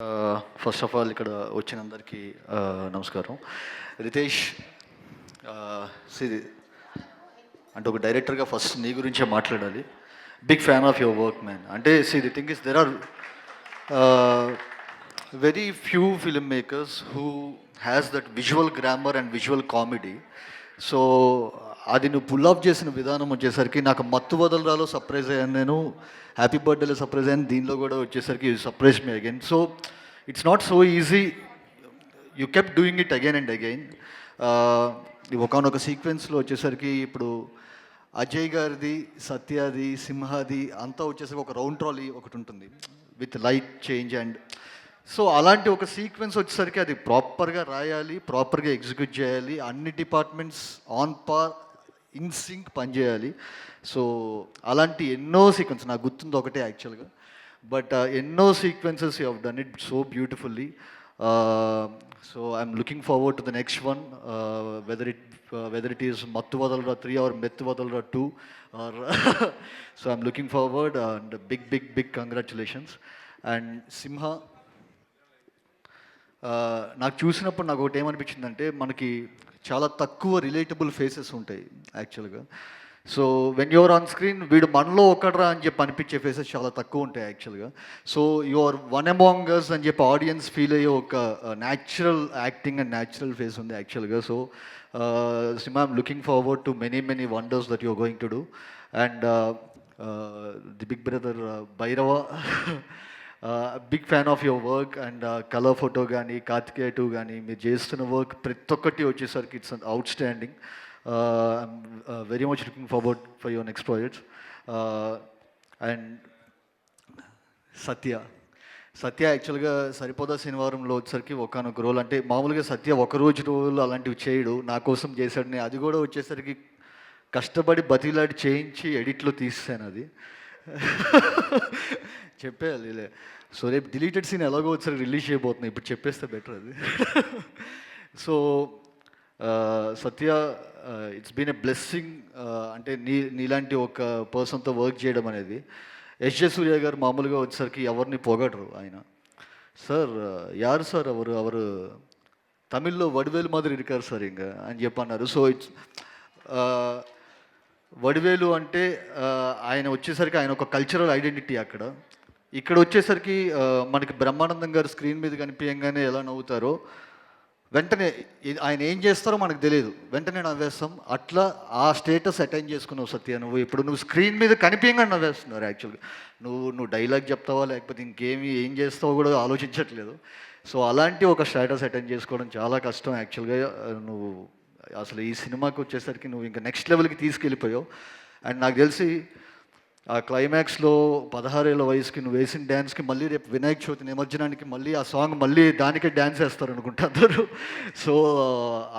First of all ఇక్కడ వచ్చిన అందరికీ నమస్కారం. రితేష్, అంటే ఒక డైరెక్టర్గా ఫస్ట్ నీ గురించే మాట్లాడాలి. Big fan of your work man. అంటే the thing is there are very few film makers who has that visual grammar and visual comedy. So అది నువ్వు పుల్ ఆఫ్ చేసిన విధానం వచ్చేసరికి నాకు మత్తు వదలరాలో సర్ప్రైజ్ అయ్యాను, నేను హ్యాపీ బర్త్డేలో సర్ప్రైజ్ అయ్యాను, దీనిలో కూడా వచ్చేసరికి surprise me again. So it's not so easy, you kept doing it again and again. ఒకనొక సీక్వెన్స్లో వచ్చేసరికి ఇప్పుడు అజయ్ గారిది, సత్యాది, సింహాది అంతా వచ్చేసరికి ఒక రౌండ్ ట్రాలీ ఒకటి ఉంటుంది with light change and so అలాంటి ఒక సీక్వెన్స్ వచ్చేసరికి అది ప్రాపర్గా రాయాలి, ప్రాపర్గా ఎగ్జిక్యూట్ చేయాలి, అన్ని departments on par in sync పనిచేయాలి. సో అలాంటి ఎన్నో సీక్వెన్స్ నాకు గుర్తుంది ఒకటే యాక్చువల్గా, బట్ ఎన్నో sequences you have done it so beautifully. So I'm looking forward to the next one, whether it is Mattu Vadalra 3 or Mettu Vadalra 2 or so I'm looking forward and big congratulations. And Simha, నాకు చూసినప్పుడు నాకు ఒకటి ఏమనిపించిందంటే మనకి చాలా తక్కువ relatable faces ఉంటాయి యాక్చువల్గా. So when you're on screen వీడు మనలో ఒకడ్రా అని చెప్పి అనిపించే ఫేసెస్ చాలా తక్కువ ఉంటాయి యాక్చువల్గా. So you're one among us అని చెప్పి ఆడియన్స్ ఫీల్ అయ్యే ఒక natural acting and natural face ఉంది యాక్చువల్గా. So Simha, I'm looking forward to many wonders that you're going to do. And the big brother Bhairava, big fan of your work and color photo gani, Kartikeya 2 gani, meer chestunna work prati okkati vachesariki it's outstanding. I'm very much looking forward for your next projects. And సత్య యాక్చువల్గా సరిపోదా శనివారంలో వచ్చేసరికి ఒకనొక role, అంటే మామూలుగా సత్య ఒకరోజు role అలాంటివి చేయడు, నా కోసం చేశాడు. నేను అది కూడా వచ్చేసరికి కష్టపడి బతిలాడి చేయించి ఎడిట్లో తీసాను, అది చెప్పేయాలి. సో రేపు డిలీటెడ్ సీన్ ఎలాగో వచ్చేసరికి రిలీజ్ చేయబోతున్నాయి, ఇప్పుడు చెప్పేస్తే బెటర్ అది. So Satya, it's been a blessing. అంటే నీలాంటి ఒక పర్సన్తో వర్క్ చేయడం అనేది. ఎస్జే సూర్య గారు మామూలుగా వచ్చేసరికి ఎవరిని పొగడరు. ఆయన సార్ యారు సార్ అవరు తమిళ్లో వడివేలు మాదిరి ఇరికారు సార్ ఇంకా అని చెప్పి అన్నారు. సో ఇట్స్ వడివేలు అంటే ఆయన వచ్చేసరికి ఆయన ఒక కల్చరల్ ఐడెంటిటీ అక్కడ. ఇక్కడ వచ్చేసరికి మనకి బ్రహ్మానందం గారు స్క్రీన్ మీద కనిపించగానే ఎలా నవ్వుతారో, వెంటనే ఆయన ఏం చేస్తారో మనకు తెలియదు, వెంటనే నవ్వేస్తాం. అట్లా ఆ స్టేటస్ అటైన్ చేసుకున్నావు సత్య. నువ్వు స్క్రీన్ మీద కనిపించగా నవ్వేస్తున్నారు యాక్చువల్గా. నువ్వు డైలాగ్ చెప్తావా లేకపోతే ఏం చేస్తావో కూడా ఆలోచించట్లేదు. సో అలాంటి ఒక స్టేటస్ అటైన్ చేసుకోవడం చాలా కష్టం యాక్చువల్గా. నువ్వు అసలు ఈ సినిమాకి వచ్చేసరికి నువ్వు ఇంకా నెక్స్ట్ లెవెల్కి తీసుకెళ్ళిపోయావు. అండ్ నాకు తెలిసి ఆ క్లైమాక్స్లో 16 ఏళ్ళ వయసుకి నువ్వు వేసిన డ్యాన్స్కి మళ్ళీ రేపు వినాయక చవితి నిమజ్జనానికి మళ్ళీ ఆ సాంగ్ మళ్ళీ దానికే డ్యాన్స్ వేస్తారు అనుకుంటా అందరూ. సో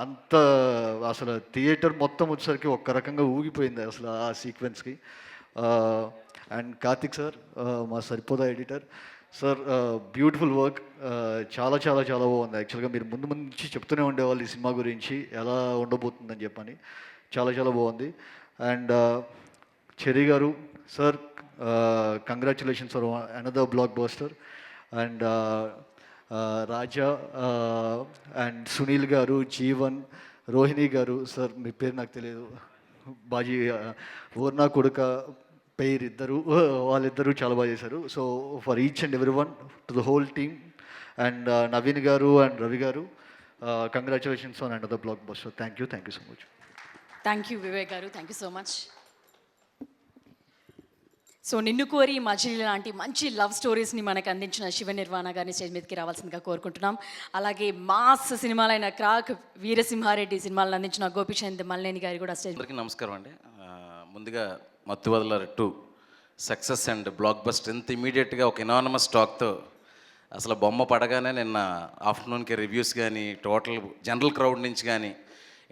అంత అసలు థియేటర్ మొత్తం వచ్చేసరికి ఒక్క రకంగా ఊగిపోయింది అసలు ఆ సీక్వెన్స్కి. అండ్ కార్తిక్ సార్, మా సరిపోదా ఎడిటర్ సార్, బ్యూటిఫుల్ వర్క్. చాలా బాగుంది యాక్చువల్గా. మీరు ముందు నుంచి చెప్తూనే ఉండేవాళ్ళు ఈ సినిమా గురించి ఎలా ఉండబోతుందని చెప్పని. చాలా బాగుంది. అండ్ చెర్రీ గారు sir, congratulations for another block buster. And Raja and Sunil గారు, జీవన్, రోహిణి గారు సార్, మీ పేరు నాకు తెలియదు, బాజీ ఓర్నా కొడుక పేరు ఇద్దరు, వాళ్ళిద్దరూ చాలా బాగా చేశారు. So for each and every one, to the whole team. And Naveen గారు అండ్ రవి గారు, congratulations on another blockbuster. Thank you so much. Thank you Vivek గారు, thank you so much. So Ninnu Kori మజిలీ లాంటి మంచి లవ్ స్టోరీస్ని మనకు అందించిన శివ నిర్వాణ గారిని స్టేజ్ మీదకి రావాల్సిందిగా కోరుకుంటున్నాం. అలాగే మాస్ సినిమాలైన క్రాక్, వీరసింహారెడ్డి సినిమాలను అందించిన గోపిచంద్ మల్లేని గారి కూడా స్టేజ్. అందరికీ నమస్కారం అండి. ముందుగా మత్తు వదలరా 2 సక్సెస్ అండ్ బ్లాక్ బస్టర్ ఎంత ఇమీడియట్గా ఒక ఎనానమస్ టాక్తో అసలు బొమ్మ పడగానే నిన్న ఆఫ్టర్నూన్కి రివ్యూస్ కానీ, టోటల్ జనరల్ క్రౌడ్ నుంచి కానీ,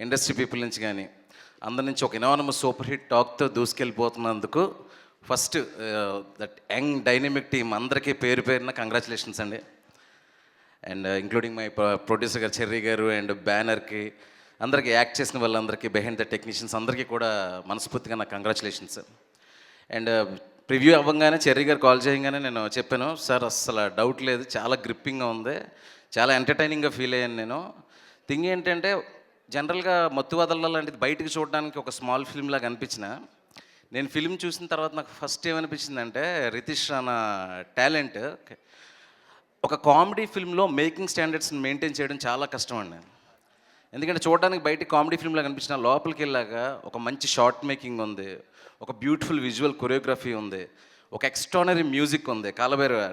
ఇండస్ట్రీ పీపుల్ నుంచి కానీ, అందరి నుంచి ఒక ఎనానమస్ సూపర్ హిట్ టాక్తో దూసుకెళ్ళిపోతున్నందుకు first that young dynamic team అందరికీ పేరున కంగ్రాచులేషన్స్ అండి. అండ్ ఇంక్లూడింగ్ మై ప్రొడ్యూసర్ గారు చెర్రీ గారు అండ్ బ్యానర్కి, అందరికీ యాక్ట్ చేసిన వాళ్ళందరికీ, బిహైండ్ ద టెక్నీషియన్స్ అందరికీ కూడా మనస్ఫూర్తిగా నాకు కంగ్రాచులేషన్స్. అండ్ ప్రివ్యూ అవ్వగానే చెర్రీ గారు కాల్ చేయగానే నేను చెప్పాను, సార్ అస్సలు డౌట్ లేదు, చాలా గ్రిప్పింగ్గా ఉంది, చాలా ఎంటర్టైనింగ్గా ఫీల్ అయ్యాను నేను. థింగ్ ఏంటంటే జనరల్గా మత్తు వదల లాంటిది బయటికి చూడడానికి ఒక స్మాల్ ఫిల్మ్ లాగా అనిపించిన, నేను ఫిల్మ్ చూసిన తర్వాత నాకు ఫస్ట్ ఏమనిపించిందంటే రితీష్ రానా టాలెంట్. ఒక కామెడీ ఫిల్మ్లో మేకింగ్ స్టాండర్డ్స్ని మెయింటైన్ చేయడం చాలా కష్టం అండి. ఎందుకంటే చూడడానికి బయట కామెడీ ఫిల్మ్లా కనిపించిన లోపలికి వెళ్ళాక ఒక మంచి షార్ట్ మేకింగ్ ఉంది, ఒక బ్యూటిఫుల్ విజువల్ కొరియోగ్రఫీ ఉంది, ఒక ఎక్స్ట్రానరీ మ్యూజిక్ ఉంది. కాలభైరవ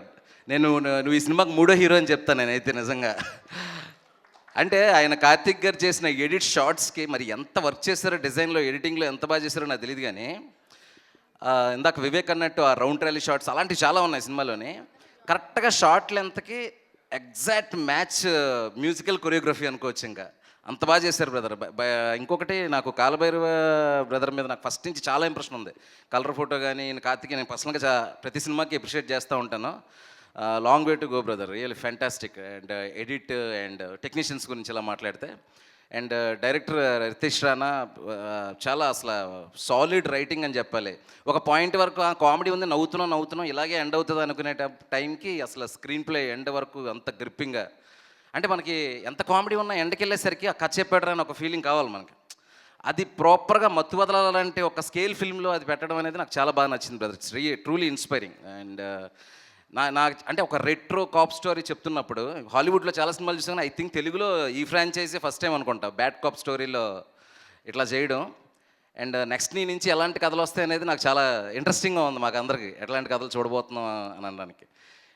నువ్వు ఈ సినిమాకి 3వ హీరో అని చెప్తాను నేనైతే నిజంగా. అంటే ఆయన కార్తిక్ గారు చేసిన ఎడిట్ షార్ట్స్కి మరి ఎంత వర్క్ చేశారో, డిజైన్లో ఎడిటింగ్లో ఎంత బాగా చేశారో నాకు తెలియదు. కానీ ఇందాక వివేక్ అన్నట్టు ఆ రౌండ్ ట్రాలీ షార్ట్స్ అలాంటివి చాలా ఉన్నాయి సినిమాలోని. కరెక్ట్గా షార్ట్ లెంత్కి ఎగ్జాక్ట్ మ్యాచ్ మ్యూజికల్ కొరియోగ్రఫీ అనుకోవచ్చు. ఇంకా అంత బాగా చేశారు బ్రదర్. ఇంకొకటి నాకు కాలభైరవ బ్రదర్ మీద నాకు ఫస్ట్ నుంచి చాలా ఇంప్రెషన్ ఉంది. కలర్ ఫోటో కానీ కార్తిక్ నేను పర్సనల్గా ప్రతి సినిమాకి అప్రిషియేట్ చేస్తూ ఉంటాను. Long way to go brother, really fantastic. And edit and technicians గురించి ఇలా మాట్లాడితే, అండ్ డైరెక్టర్ రితీష్ రానా చాలా అసలు సాలిడ్ రైటింగ్ అని చెప్పాలి. ఒక పాయింట్ వరకు ఆ కామెడీ ఉంది, నవ్వుతున్నాం ఇలాగే ఎండ్ అవుతుంది అనుకునే టైంకి అసలు స్క్రీన్ ప్లే ఎండ్ వరకు అంత గ్రిప్పింగ్గా, అంటే మనకి ఎంత కామెడీ ఉన్నా ఎండకి వెళ్ళేసరికి ఆ కథ చెప్పాడు అని ఒక ఫీలింగ్ కావాలి మనకి. అది ప్రాపర్గా మత్తు వదలాలంటే ఒక స్కేల్ ఫిల్మ్లో అది పెట్టడం అనేది నాకు చాలా బాగా నచ్చింది brother. It's truly inspiring. And నా అంటే ఒక రెట్రో కాప్ స్టోరీ చెప్తున్నప్పుడు హాలీవుడ్లో చాలా సినిమాలు చూసాను, ఐ థింక్ తెలుగులో ఈ ఫ్రాంచైజీ ఫస్ట్ టైం అనుకుంటా బ్యాడ్ కాప్ స్టోరీలో ఇట్లా చేయడం. అండ్ నెక్స్ట్ నీ నుంచి ఎలాంటి కథలు వస్తాయి అనేది నాకు చాలా ఇంట్రెస్టింగ్గా ఉంది, మాకు అందరికీ ఎట్లాంటి కథలు చూడబోతున్నాం అని అనడానికి.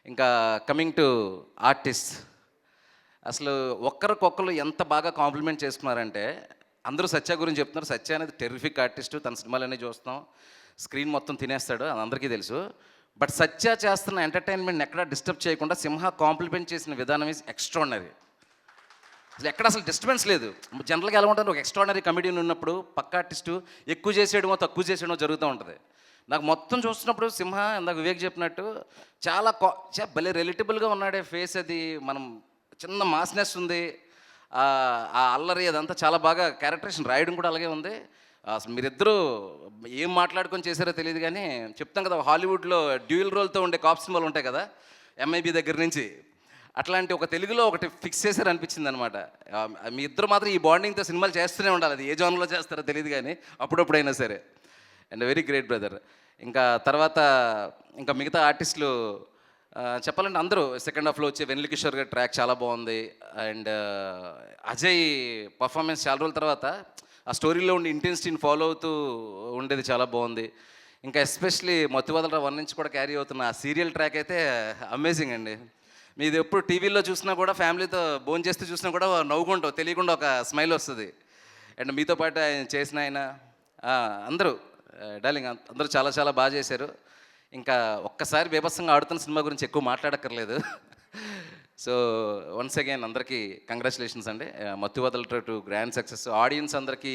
ఇంకా కమింగ్ టు ఆర్టిస్ట్, అసలు ఒక్కరికొక్కరు ఎంత బాగా కాంప్లిమెంట్ చేసుకున్నారంటే, అందరూ సత్య గురించి చెప్తున్నారు. సత్య అనేది టెర్రిఫిక్ ఆర్టిస్టు, తన సినిమాలన్నీ చూస్తాం, స్క్రీన్ మొత్తం తినేస్తాడు, అది అందరికీ తెలుసు. బట్ సత్య చేస్తున్న ఎంటర్టైన్మెంట్ని ఎక్కడా డిస్టర్బ్ చేయకుండా సింహ కాంప్లిమెంట్ చేసిన విధానం ఈజ్ ఎక్స్ట్రాడినరీ. అసలు ఎక్కడ అసలు డిస్టర్బెన్స్ లేదు. జనరల్గా ఎలా ఉంటుంది, ఒక ఎక్స్ట్రాడినరీ కమెడియన్ ఉన్నప్పుడు పక్క ఆర్టిస్టు ఎక్కువ చేసేయడమో తక్కువ చేసేయడమో జరుగుతూ ఉంటుంది. నాకు మొత్తం చూస్తున్నప్పుడు సింహ ఇందాక వివేక్ చెప్పినట్టు చాలా భలే రిలేటబుల్గా ఉన్నాడే ఫేస్, అది మనం చిన్న మాస్నెస్ ఉంది, ఆ అల్లరి అదంతా చాలా బాగా క్యారెక్టరేషన్ రాయడం కూడా అలాగే ఉంది. అసలు మీరిద్దరూ ఏం మాట్లాడుకొని చేశారో తెలియదు. కానీ చెప్తాం కదా, హాలీవుడ్లో డ్యూయల్ రోల్తో ఉండే కాప్ సినిమాలు ఉంటాయి కదా, MIB దగ్గర నుంచి, అట్లాంటి ఒక తెలుగులో ఒకటి ఫిక్స్ చేశారు అనిపించింది అనమాట. మీ ఇద్దరు మాత్రం ఈ బాండింగ్తో సినిమాలు చేస్తూనే ఉండాలి, అది ఏ జోన్లో చేస్తారో తెలియదు కానీ అప్పుడప్పుడైనా సరే. And very great brother. ఇంకా తర్వాత ఇంకా మిగతా ఆర్టిస్టులు చెప్పాలంటే అందరూ సెకండ్ హాఫ్లో వచ్చే వెన్నెల కిషోర్ గారి ట్రాక్ చాలా బాగుంది. అండ్ అజయ్ పర్ఫార్మెన్స్ చాలా రోజుల తర్వాత ఆ స్టోరీలో ఉండి ఇంటెన్సిటీని ఫాలో అవుతూ ఉండేది చాలా బాగుంది. ఇంకా ఎస్పెషలీ మత్తు వదల 1 నుంచి కూడా క్యారీ అవుతున్న ఆ సీరియల్ ట్రాక్ అయితే అమేజింగ్ అండి. మీది ఎప్పుడు టీవీలో చూసినా కూడా ఫ్యామిలీతో భోజనం చేస్తూ చూసినా కూడా నవ్వుకుంటావు, తెలియకుండా ఒక స్మైల్ వస్తుంది. అండ్ మీతో పాటు ఆయన చేసిన ఆయన అందరూ డార్లింగ్ అందరూ చాలా చాలా బాగా చేశారు. ఇంకా ఒక్కసారి బీభత్సంగా ఆడుతున్న సినిమా గురించి ఎక్కువ మాట్లాడక్కర్లేదు. సో వన్స్ అగైన్ అందరికీ కంగ్రాచులేషన్స్ అండి. మత్తు వదల టు గ్రాండ్ సక్సెస్. ఆడియన్స్ అందరికీ